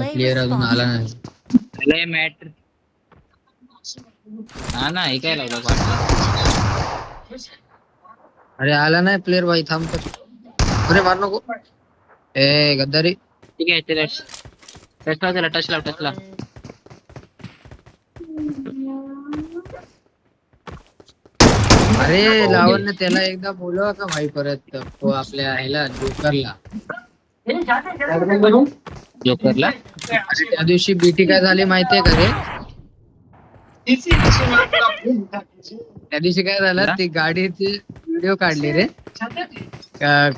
Player अजून आला नाही. लय मॅट हा ना हे काय लावलं वाटलं. अरे आला नाही प्लेयर भाई थांब तर. अरे मार नको ए गद्दारी. ठीक आहे त्याला टच लाव. अरे लावण्य त्याला एकदा बोलवा का भाई परत तो आपल्या ह्याला जोकरला. जोकरला अरे त्या दिवशी बीटी काय झाली माहितीये का रे? त्या दिवशी काय झालं ती गाडीची व्हिडिओ काढली रे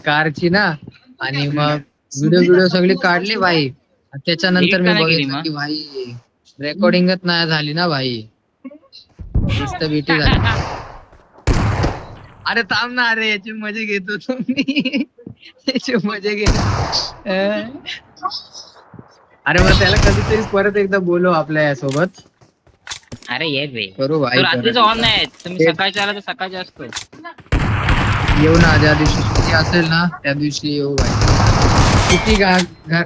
कारची ना आणि मग व्हिडिओ सगळी काढली भाई. त्याच्यानंतर मी बघितलं की भाई रेकॉर्डिंगच नाही झाली ना भाई. नुसतं बीटी झाली. अरे थांब ना अरे याची मजा घेतो तुम्ही. याची मजा घे. अरे मग त्याला कधीतरी परत एकदा बोलव आपल्या यासोबत. अरे ये बे करू भाई. रात्रीच ऑन नाही तुम्ही सकाळच्या आला तर सकाळच्या असतो. येऊ ना ज्या दिवशी सुट्टी असेल ना त्या दिवशी येऊ भाई. किती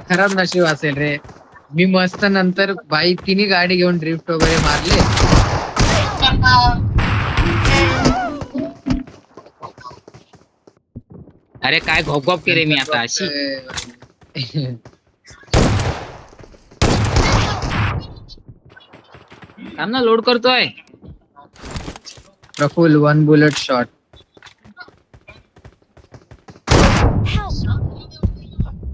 खराब नशीब असेल रे. मी मस्त नंतर बाई तिन्ही गाडी घेऊन ड्रिफ्ट वगैरे मारले. अरे काय घोप केले मी आता अशी. थांब ना लोड करतोय. Praful 1 bullet shot.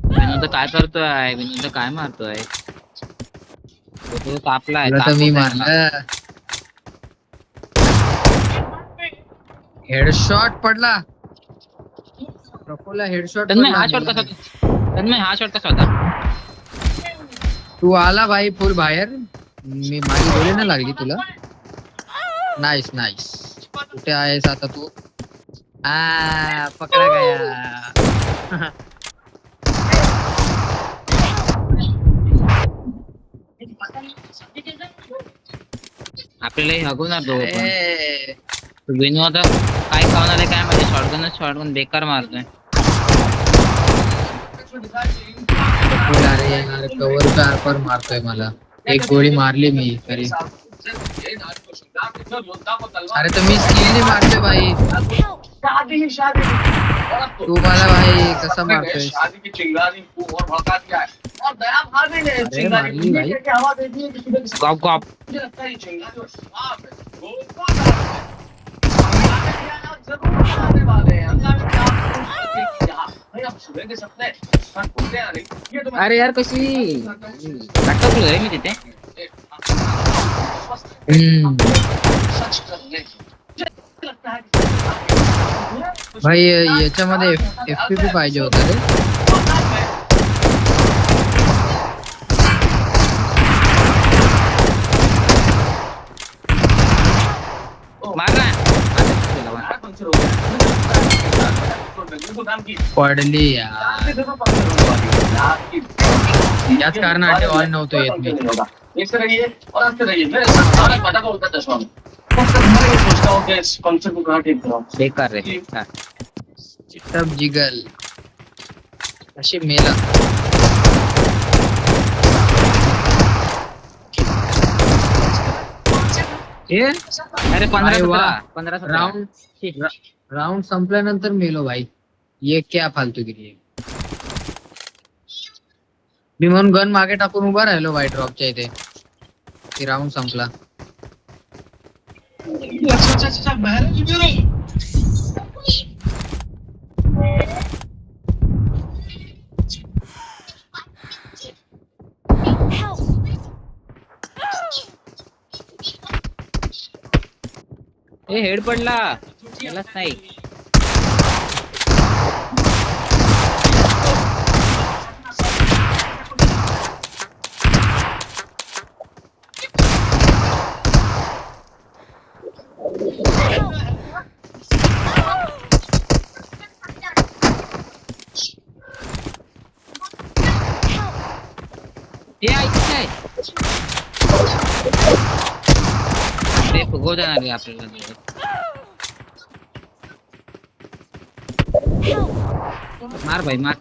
विनोद काय करतोय? विनोद काय मारतोय? तो तापलाय. मी मारला. हेडशॉट पडला. प्रफुलला हेडशॉट पडला. हा शॉट कसा होता? तू आला भाई फुल बाहेर. मी माझी गोळी ना लागली तुला. नाईस कुठे आहेस आता तू? पकडा गया. आपल्याला हगवणार विनोद काय खावणार आहे काय माहिती. शॉटगन बेकार मारतोय. अरे यार कव्हरच्या आरपार मारतोय मला. एक गोळी मारली मी तरी. अरे तर मी स्किलने मारतोय भाई. तू मला भाई कसा मारतोय? अरे मारली भाई. गॉप अरे यार कशी अटकलो रे मी तिथे. भाई याच्यामध्ये FPP पाहिजे होता रे. पडली यार. याच कारणाने ऑन नव्हतो येत मी. बेकार रे. टप जिगल अशी मेला. अरे 15 राउंड संपल्यानंतर मेलो भाई. ये क्या फालतूगिरी आहे. मी म्हणून गन मागे टाकून उभा राहिलो भाई ड्रॉपच्या इथे. ती राउंड संपला. हेड पडला यालाच नाही. ते फुगव जाणार आहे आपल्याला. मार भाई मार.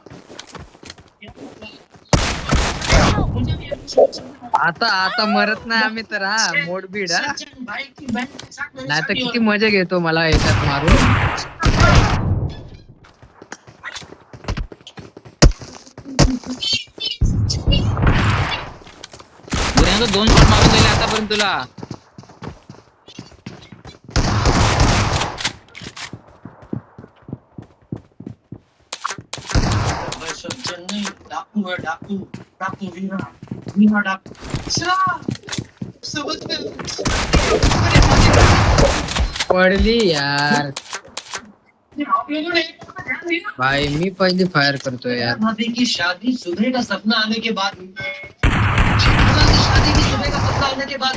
आता आता मरत नाही आम्ही तर हा मोडबीड हा नाही तर किती मजा घेतो मला याच्यात मारून. पुण्याला 2 शॉट मारून दिले आतापर्यंत तुला. डाकू है डाकू डाकू वीरा वीरा डाकू पडली यार भाई मी पहिली फायर करतोय यार. भाभी की शादी सुबह का सपना आने के बाद शादी की सुबह का सपना आने के बाद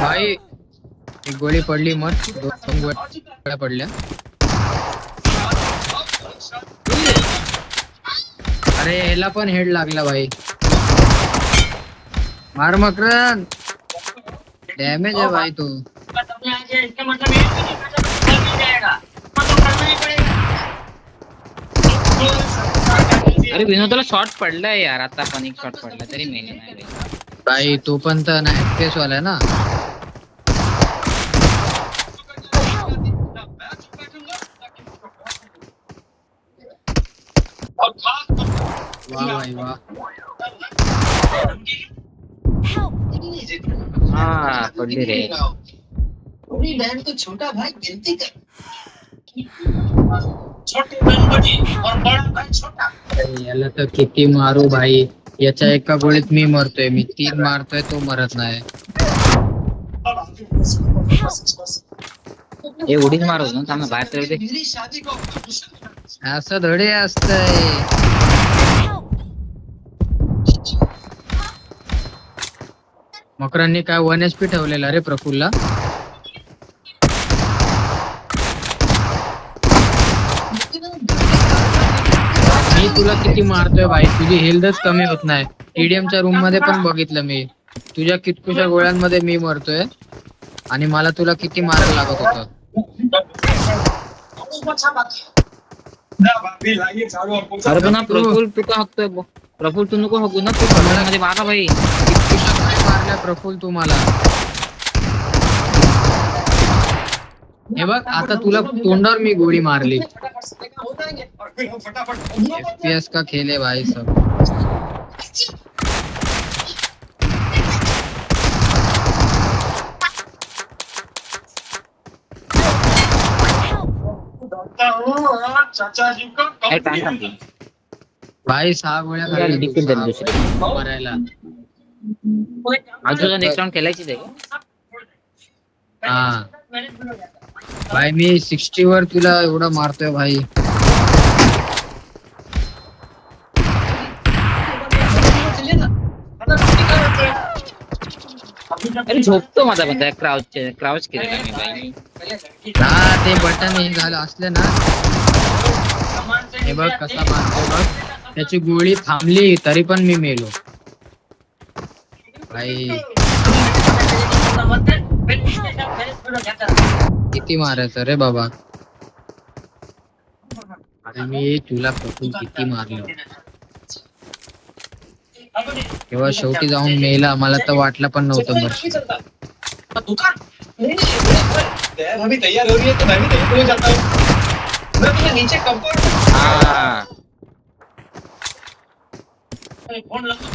भाई एक गोळी पडली मग 2 गोळ्या पडल्या. अरे याला पण हेड लागला भाई. मार मकरन डॅमेज आहे भाई तू. इसका मतलब ये नहीं कि मिल जाएगा मतलब करना ही पड़ेगा. अरे विनोदला शॉट पडलाय यार आता पण एक शॉट पडला तरी मेले नाही रे. भाई तो पण तर नाही फेस वाला आहे ना. वाह भाई वाह. हा पडली रे. बड़ी बहन को छोटा भाई गिनती कर. छोटी बहन बड़ी और बड़ा भाई छोटा. अरे याला तर किती मारू भाई. याच्या एका गोळीत मी मरतोय. मी 3 मारतोय तो मरत नाही. हे उडीच मार होतो थांब ना बाहेर तर येऊ दे. मेरी शादी को असं धडे असतंय. मकरांनी काय 1 HP ठेवलेला रे प्रफुल्लला. मी तुला किती मारतोय भाई. तुझी हेल्थच कमी होत नाही. टीडीएमच्या रूम मध्ये पण बघितलं मी. तुझ्या कितकुशा गोळ्यांमध्ये मी मरतोय आणि मला तुला किती मारायला लागत होतं. अरे पण हा प्रफुल तू का हकतोय प्रफुल तू नको हकू ना. तू मध्ये मारा भाई. कितकुशा गोळ्या मारल्या प्रफुल तू मला. हे बघ आता तुला तोंडावर मी गोळी मारली. FPS का खेल है भाई सब. चाचा जी का काय काय सांगतो भाई 6 गोळ्या यार, खाल्ल्या लिक्विड तू, द्या 6 दुसरी. गोळ्या मारायला. आज तुझा नेक्स्ट राऊंड खेळायचीच आहे का? हा भाई मी 60 वर तुला एवढं मारतोय भाई. अरे झोपतो माझा बंदा क्राउच केलं मी भाई. हा ते बटन हे झालं असलं ना. हे बघ कसा मारतोय बघ. त्याची गोळी थांबली तरी पण मी मेलो भाई. किती मारायचं रे बाबा. अरे मी तुला प्रफुल किती मारलं. तेव्हा शेवटी जाऊन मेला. मला तर वाटलं पण नव्हतं मरशील. अभी तैयार हो रही है तो मैं भी तैयार हो जाता हूँ. मैं तुम्हें नीचे कंपाउंड हा फोन लगा.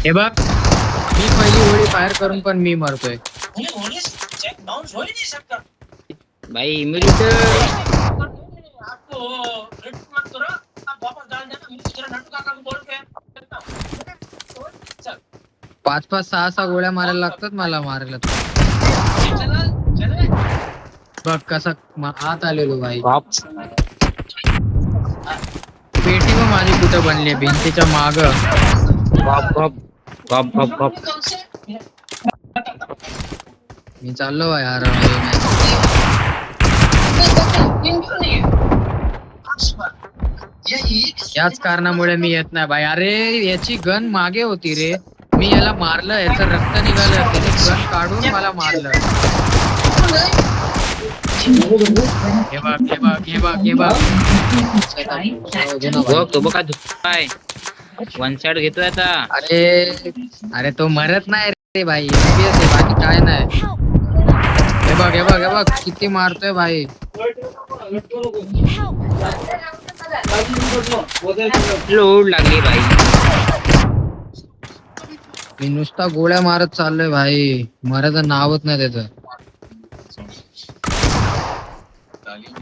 हे बघ मी पहिली गोळी फायर करून पण मी मरतोय. चेक बाउंस हो ही नहीं सकता. भाई इम्युनिटी आपको रिट मत करो. आप वापस डाल देना. मुझे जरा नटू काका को बोल के. चल 5-5 6-6 गोळ्या मारायला लागतात मला मारायला. चला चले. बघ कसा आत आलेलो भाई. बाप पेटी मग माझी कुठं बनली भिंतीच्या माग. बाप बाप बाप बाप बाप. मी चाललो भाई यार. याच कारणामुळे मी येत नाही भाई. अरे याची गन मागे होती रे. मी याला मारलं. याचं रक्त निघालं. त्याने गन काढून मला मारलं. हे बघ हे बघ हे बघ हे बघ. बघ तो बघ काय धुतलाय. वन शॉट घेतोय आता. अरे अरे तो मरत नाही रे भाई, FPS आहे बाकी काय नाही. हे बघ किती मारतोय भाई. लोड लागली भाई. मी नुसता गोळ्या मारत चाललोय भाई, मरायचं नावच नाही त्याचं.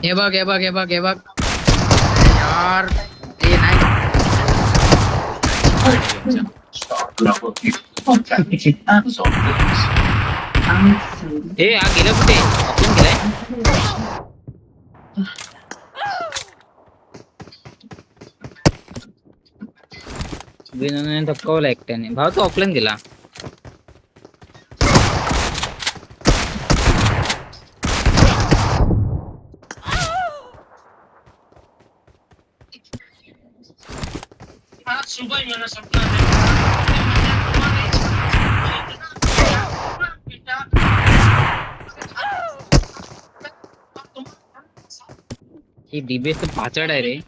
हे बघ यार ते नाही. ए हा गेला कुठे? आपण गेलाय. विनोदने धक्कावला एकट्याने. भाऊ तो ऑफलाईन गेला. ही डीबीएस तर पाचड आहे रे.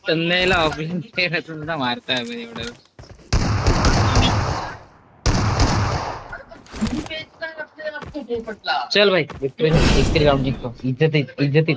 संध्याला ऑफलाईन सुद्धा मारताय एवढं. चल भाई एक तरी राउंड जिंकतो. इज्जत